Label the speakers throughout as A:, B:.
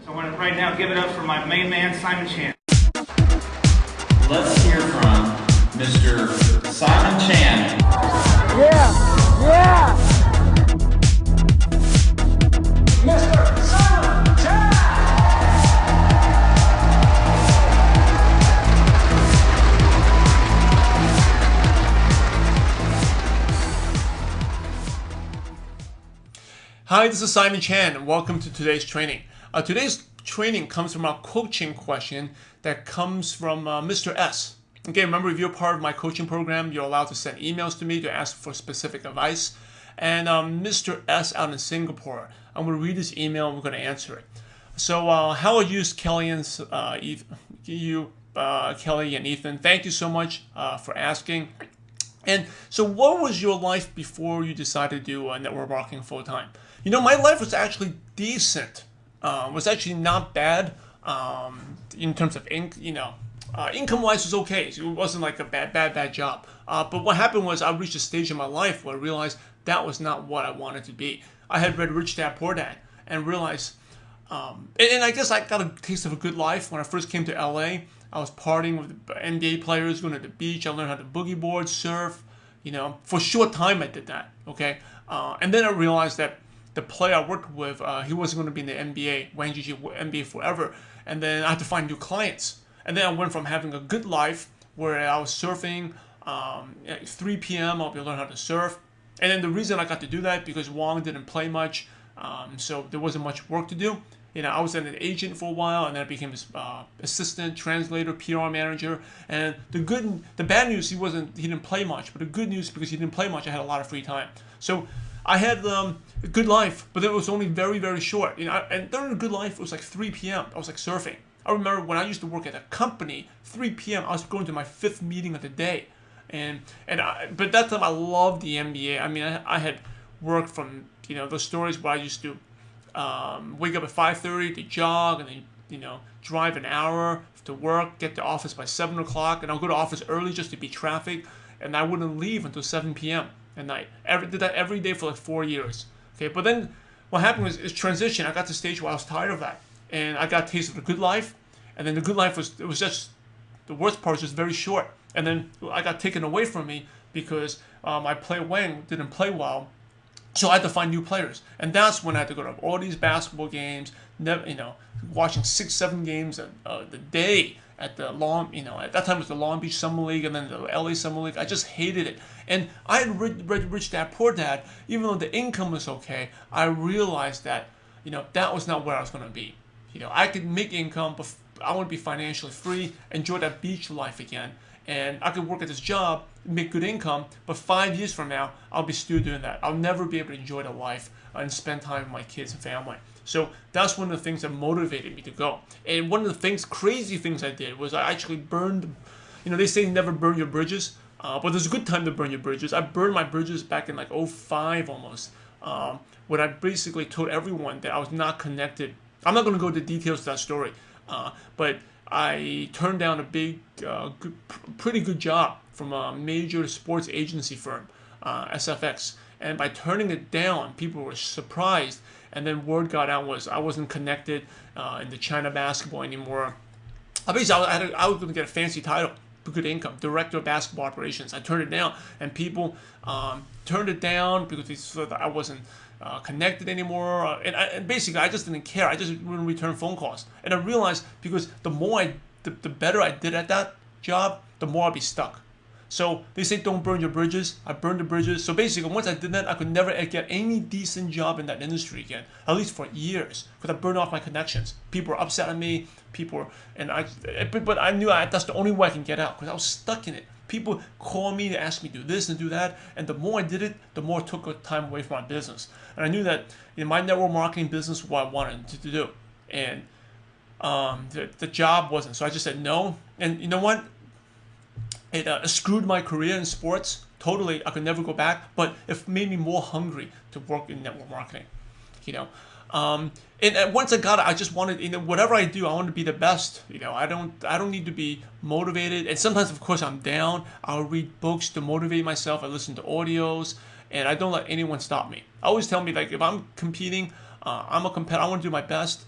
A: So I want to right now give it up for my main man, Simon Chan.
B: Let's hear from Mr. Simon Chan.
C: Yeah! Yeah!
D: Mr. Simon Chan!
E: Hi, this is Simon Chan, and welcome to today's training. Today's training comes from a coaching question that comes from Mr. S. Okay, remember, if you're part of my coaching program, you're allowed to send emails to me to ask for specific advice. And Mr. S out in Singapore, I'm going to read his email and we're going to answer it. So, how are you, Kelly and Kelly and Ethan? Thank you so much for asking. And so, what was your life before you decided to do network marketing full time? You know, my life was actually decent. Was actually not bad in terms of income-wise was okay. So it wasn't like a bad job. But what happened was I reached a stage in my life where I realized that was not what I wanted to be. I had read Rich Dad Poor Dad and realized, and I guess I got a taste of a good life when I first came to LA. I was partying with NBA players, going to the beach. I learned how to boogie board, surf. You know, for a short time I did that. Okay, and then I realized that the player I worked with, he wasn't going to be in the NBA, Wang Jiji NBA forever. And then I had to find new clients. And then I went from having a good life where I was surfing at 3 p.m. I'll be learning how to surf. And then the reason I got to do that because Wang didn't play much, so there wasn't much work to do. You know, I was an agent for a while, and then I became his assistant, translator, PR manager. And the bad news, he didn't play much. But the good news, because he didn't play much, I had a lot of free time. So I had a good life, but it was only very, very short. You know, and during the good life, it was like 3 p.m. I was like surfing. I remember when I used to work at a company, 3 p.m. I was going to my 5th meeting of the day, but that time I loved the NBA. I mean, I had worked from those stories where I used to wake up at 5:30 to jog, and then drive an hour to work, get to office by 7 o'clock, and I'll go to office early just to beat traffic, and I wouldn't leave until 7 p.m. at night. Did that every day for like 4 years. Okay, but then what happened was transition. I got to the stage where I was tired of that, and I got a taste of the good life, and then the good life was just the worst part was just very short, and then I got taken away from me because my player Wang didn't play well, so I had to find new players, and that's when I had to go to all these basketball games, watching 6-7 games a day at the at that time it was the Long Beach Summer League and then the LA Summer League. I just hated it. And I had read Rich Dad Poor Dad. Even though the income was okay, I realized that, that was not where I was going to be. I could make income, but I want to be financially free, enjoy that beach life again. And I could work at this job, make good income, but 5 years from now, I'll be still doing that. I'll never be able to enjoy the life and spend time with my kids and family. So that's one of the things that motivated me to go. And one of the crazy things I did was I actually burned, they say never burn your bridges, but there's a good time to burn your bridges. I burned my bridges back in like 2005 almost, when I basically told everyone that I was not connected. I'm not going to go into details of that story, but I turned down a big, pretty good job from a major sports agency firm, SFX. And by turning it down, people were surprised. And then word got out was I wasn't connected in the China basketball anymore. I was going to get a fancy title, good income, director of basketball operations. I turned it down, and people turned it down because they thought that I wasn't connected anymore. And basically, I just didn't care. I just wouldn't return phone calls. And I realized because the better I did at that job, the more I'd be stuck. So they say don't burn your bridges. I burned the bridges. So basically, once I did that, I could never get any decent job in that industry again, at least for years, because I burned off my connections. People were upset at me. But I knew that's the only way I can get out, because I was stuck in it. People call me to ask me to do this and do that, and the more I did it, the more it took time away from my business. And I knew that in my network marketing business was what I wanted to do, and the job wasn't. So I just said no. And you know what? It screwed my career in sports totally. I could never go back, but it made me more hungry to work in network marketing. And once I got it, I just wanted, whatever I do, I want to be the best. I don't need to be motivated. And sometimes, of course, I'm down. I'll read books to motivate myself. I listen to audios, and I don't let anyone stop me. I always tell me, like, if I'm competing, I'm a competitor. I want to do my best.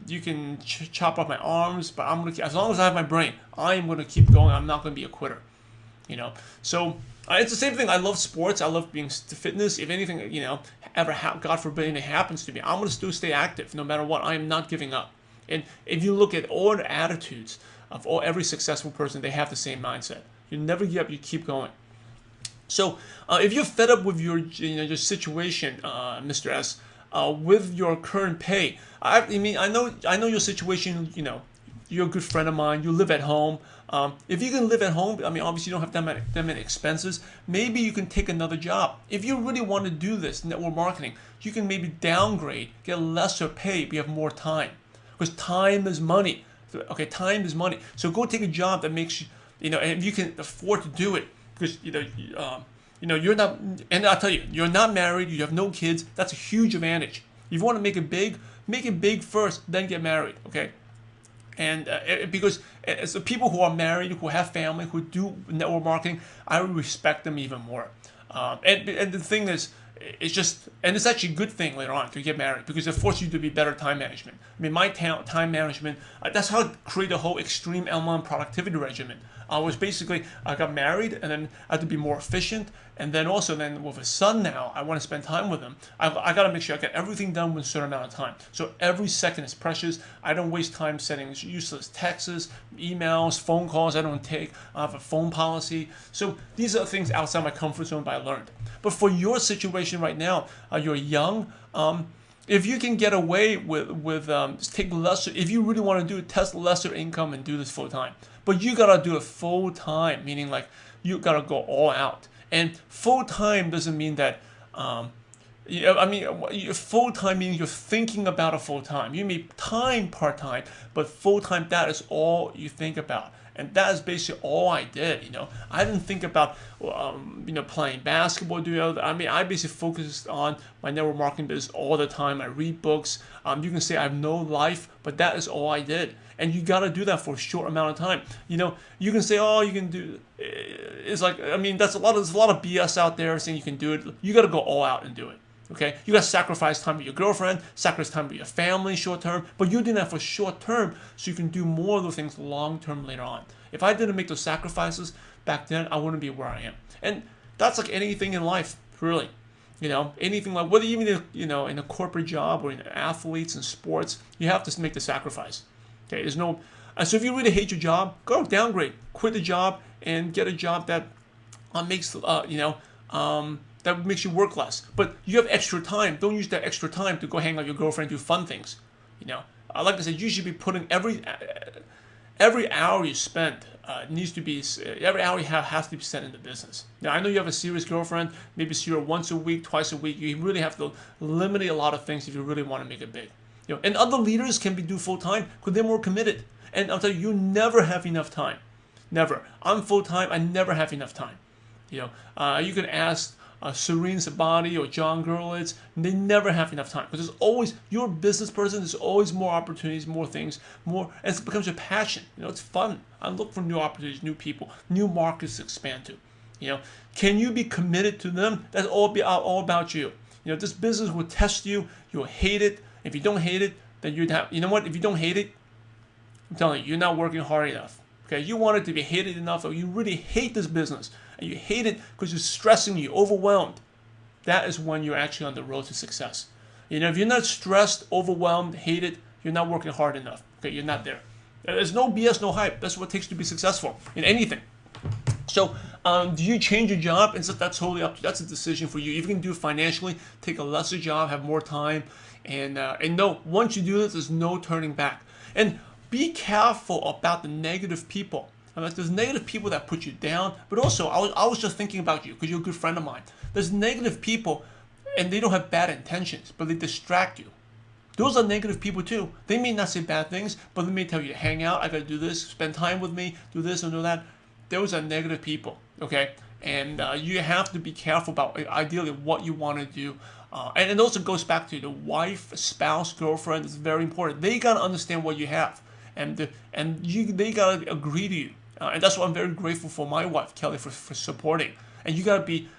E: You can chop off my arms, but as long as I have my brain, I am gonna keep going. I'm not gonna be a quitter. So it's the same thing. I love sports. I love being fitness. If anything, ever God forbid anything happens to me, I'm gonna still stay active no matter what. I am not giving up. And if you look at all the attitudes of every successful person, they have the same mindset. You never give up. You keep going. So if you're fed up with your situation, Mr. S, with your current pay, I know your situation. You're a good friend of mine. You live at home. If you can live at home, obviously you don't have that many expenses. Maybe you can take another job. If you really want to do this network marketing, you can maybe downgrade, get lesser pay, but you have more time. Because time is money. Okay, time is money. So go take a job that makes you, and if you can afford to do it, because you're not, and I'll tell you, you're not married, you have no kids. That's a huge advantage. If you want to make it big first, then get married. Okay. And because as the people who are married, who have family, who do network marketing, I respect them even more. And the thing is, it's actually a good thing later on to get married because it forces you to be better time management. My time management, that's how I created the whole extreme M1 productivity regimen. I got married and then I had to be more efficient. And then also with a son now, I want to spend time with him. I got to make sure I get everything done within a certain amount of time. So every second is precious. I don't waste time sending useless texts, emails, phone calls I don't take. I have a phone policy. So these are things outside my comfort zone that I learned. But for your situation right now, you're young. If you can get away with take lesser, if you really want to do it, test lesser income and do this full time. But you gotta do it full time, meaning like you gotta go all out. And full time doesn't mean that. Full time means you're thinking about it full time. You may time part time, but full time, that is all you think about. And that is basically all I did. I didn't think about playing basketball, I basically focused on my network marketing business all the time. I read books. You can say I have no life, but that is all I did. And you got to do that for a short amount of time. You can say, oh, you can do. It's like there's a lot of BS out there saying you can do it. You got to go all out and do it. Okay, you got to sacrifice time with your girlfriend, sacrifice time with your family short term, but you're doing that for short term so you can do more of those things long term later on. If I didn't make those sacrifices back then, I wouldn't be where I am. And that's like anything in life, really. Anything like whether even in a corporate job or in athletes and sports, you have to make the sacrifice. Okay, there's no. So if you really hate your job, go downgrade, quit the job, and get a job that makes that makes you work less. But you have extra time. Don't use that extra time to go hang out with your girlfriend, do fun things. Like I said, you should be putting every hour you spend needs to be every hour you have has to be spent in the business. Now I know you have a serious girlfriend. Maybe see her once a week, twice a week. You really have to eliminate a lot of things if you really want to make it big. And other leaders can do full time because they're more committed. And I'll tell you, you never have enough time. Never. I'm full time. I never have enough time. You can ask Serene Sabati or John Gurlitz. They never have enough time because there's always, you're a business person. There's always more opportunities, more things, more, and it becomes your passion. It's fun. I look for new opportunities, new people, new markets to expand to. Can you be committed to them? That's all about you. This business will test you. You'll hate it. If you don't hate it, then you'd have. You know what? If you don't hate it, I'm telling you, you're not working hard enough. Okay, you want it to be hated enough, or you really hate this business, and you hate it because it's stressing you, overwhelmed. That is when you're actually on the road to success. If you're not stressed, overwhelmed, hated, you're not working hard enough. Okay, you're not there. There's no BS, no hype. That's what it takes to be successful in anything. So, do you change your job? And so that's totally up to you. That's a decision for you. If you can do it financially, take a lesser job, have more time, and no, once you do this, there's no turning back. And be careful about the negative people. There's negative people that put you down, but also I was just thinking about you because you're a good friend of mine. There's negative people, and they don't have bad intentions, but they distract you. Those are negative people too. They may not say bad things, but they may tell you to hang out. I got to do this, spend time with me, do this and do that. Those are negative people. Okay, and you have to be careful about ideally what you want to do. And it also goes back to the wife, spouse, girlfriend. It's very important. They gotta understand what you have, and they gotta agree to you. And that's why I'm very grateful for my wife, Kelly, for supporting. And you gotta be,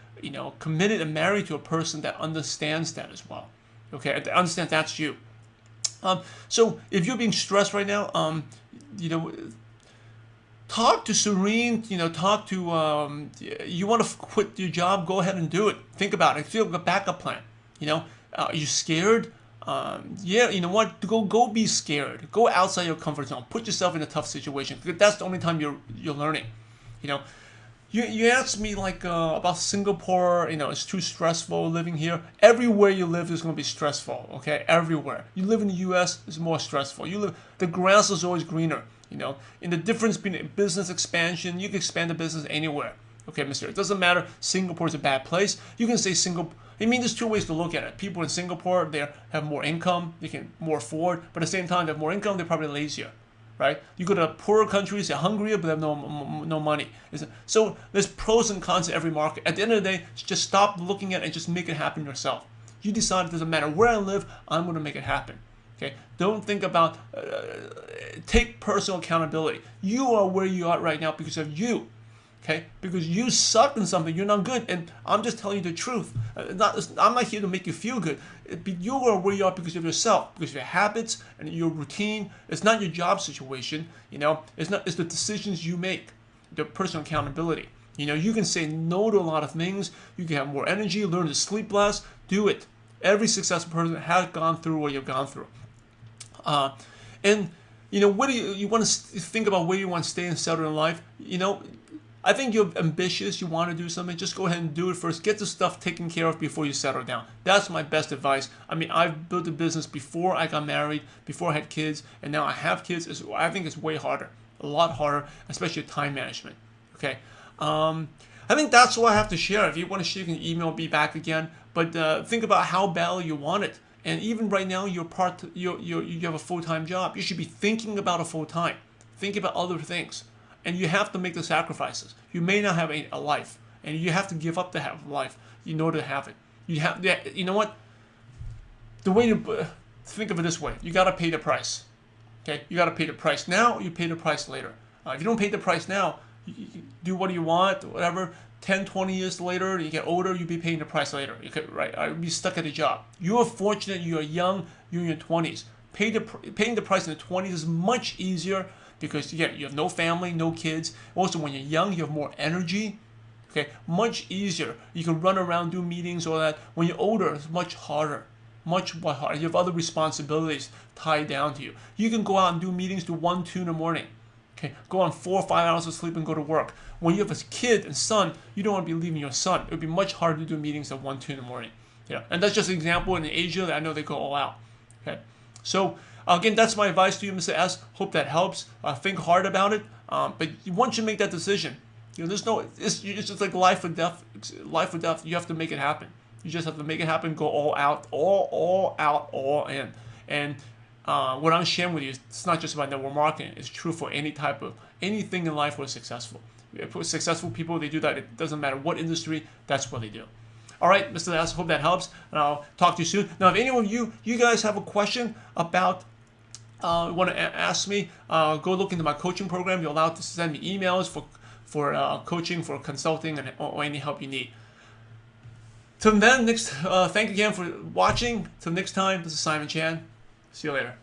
E: committed and married to a person that understands that as well. Okay, and understand that's you. So if you're being stressed right now, you know, talk to Serene. You know, talk to you want to quit your job, go ahead and do it. Think about it. Feel like a backup plan. You know, are you scared? Yeah, you know what? Go be scared. Go outside your comfort zone. Put yourself in a tough situation. Because that's the only time you're learning. You know, you asked me like about Singapore. You know, it's too stressful living here. Everywhere you live is going to be stressful. Okay, everywhere. You live in the U.S., it's more stressful. The grass is always greener. You know, in the difference between business expansion, you can expand the business anywhere. Okay, mister, it doesn't matter. Singapore is a bad place. You can say Singapore. I mean, there's two ways to look at it. People in Singapore, they have more income, they can more afford, but at the same time, they have more income, they're probably lazier, right? You go to poorer countries, they're hungrier, but they have no money. So there's pros and cons to every market. At the end of the day, just stop looking at it and just make it happen yourself. You decide it doesn't matter where I live, I'm going to make it happen. Okay, don't think about, take personal accountability. You are where you are right now because of you. Okay, because you suck in something, you're not good, and I'm just telling you the truth. I'm not here to make you feel good. You are where you are because of yourself, because of your habits and your routine. It's not your job situation, you know. It's the decisions you make, the personal accountability. You know, you can say no to a lot of things. You can have more energy, learn to sleep less. Do it. Every successful person has gone through what you've gone through. And you know, what do you want to think about where you want to stay and settle in life? You know, I think you're ambitious, you want to do something, just go ahead and do it first. Get the stuff taken care of before you settle down. That's my best advice. I mean, I've built a business before I got married, before I had kids, and now I have kids. I think it's way harder, a lot harder, especially time management. Okay. I think that's what I have to share. If you want to share, you can email me back again. But think about how badly you want it. And even right now, you have a full-time job. You should be thinking about a full-time. Think about other things. And you have to make the sacrifices. You may not have a life, and you have to give up to have a life in order to have it. You know what? The way to think of it this way: you got to pay the price. Okay, you got to pay the price now. You pay the price later. If you don't pay the price now, you do what you want, whatever. 10, 20 years later, you get older, you'll be paying the price later. You could, right? You'll be stuck at a job. You are fortunate. You are young. You're in your 20s. Paying the price in the 20s is much easier. Because again, you have no family, no kids. Also, when you're young, you have more energy. Okay, much easier. You can run around, do meetings, all that. When you're older, it's much harder. Much harder. You have other responsibilities tied down to you. You can go out and do meetings to 1, 2 in the morning. Okay, go on 4 or 5 hours of sleep and go to work. When you have a kid and son, you don't want to be leaving your son. It would be much harder to do meetings at 1, 2 in the morning. Yeah, and that's just an example. In Asia, I know they go all out. Okay, so. Again, that's my advice to you, Mr. S. Hope that helps. Think hard about it. But once you make that decision, you know, it's just like life or death. Life or death. You have to make it happen. You just have to make it happen. Go all out, all out, all in. And what I'm sharing with you, it's not just about network marketing. It's true for anything in life where successful. For successful people, they do that. It doesn't matter what industry. That's what they do. All right, Mr. S. Hope that helps. And I'll talk to you soon. Now, if any of you guys have a question about want to ask me, go look into my coaching program. You're allowed to send me emails for coaching, for consulting, or any help you need. Till then, thank you again for watching. Till next time, this is Simon Chan. See you later.